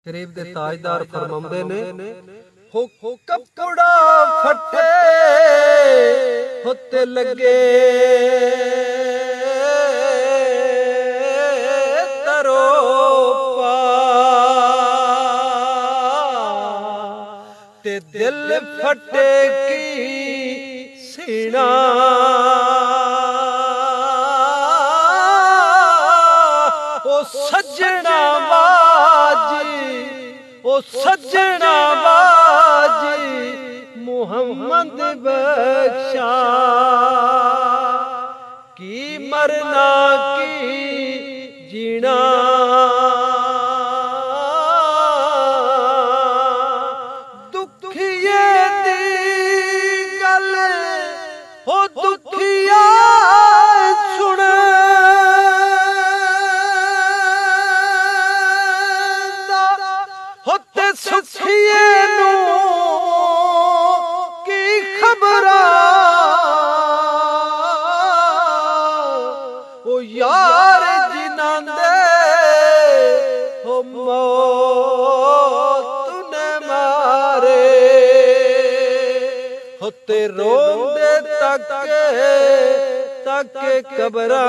गरीब दे ताजदार फरमाउंदे ने हो कपड़ा फटे होते लगे तरो पा ते दिल फटे की सीना ओ सजना ओ सजना बाजी मुहम्मद बख्शा की मरना की जीना दुखिए दी गल हो दुखिया सुन सुखिए नू की खबरा ओ यार जिन्हां दे हो मौत ने मारे होते रोंदे तक कबरा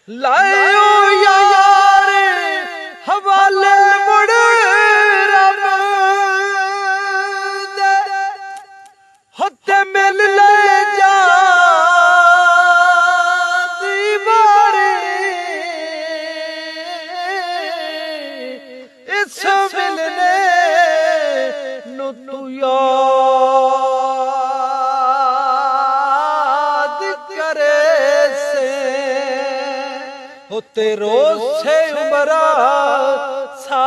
लायो यार हवाले मुड़ रब दे होते मिल ले जा दीवारी इस मिलने नु तू याद करे होते रोज से उमरा सा